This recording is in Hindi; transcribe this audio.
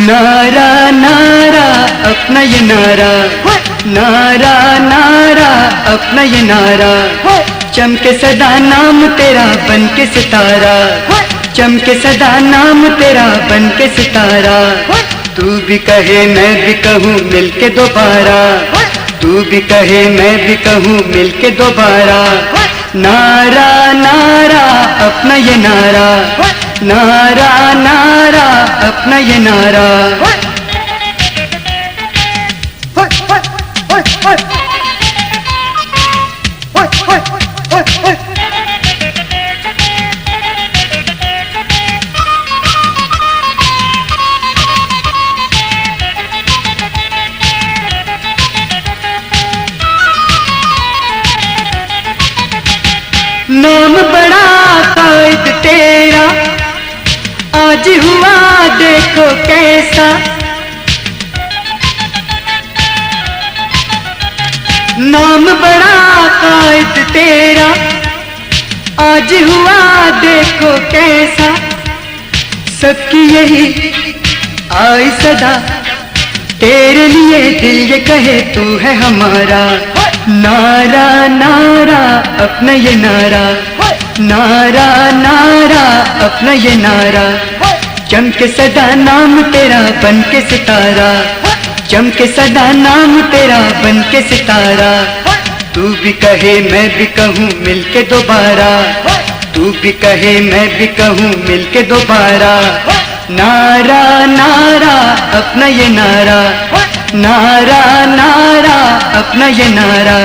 नारा नारा अपना ये नारा, नारा नारा अपना ये नारा, चमके सदा नाम तेरा बन के सितारा, चमके सदा नाम तेरा बन के सितारा। तू भी कहे मैं भी कहूँ मिलके दोबारा, तू भी कहे मैं भी कहूँ मिलके दोबारा। नारा नारा अपना ये नारा, नारा नारा अपना ये नारा। नाम बड़ा कायद तेरा आज हुआ देखो कैसा, नाम बड़ा कायद तेरा आज हुआ देखो कैसा। सबकी यही आई सदा तेरे लिए दिल ये कहे तू है हमारा। नारा नारा अपना ये नारा, नारा नारा अपना ये नारा, चमके सदा नाम तेरा बन के सितारा, चमके सदा नाम तेरा बन के सितारा। तू भी कहे मैं भी कहूँ मिलके दोबारा, तू भी कहे मैं भी कहूँ मिलके दोबारा। नारा नारा अपना ये नारा, नारा नारा अपना ये नारा।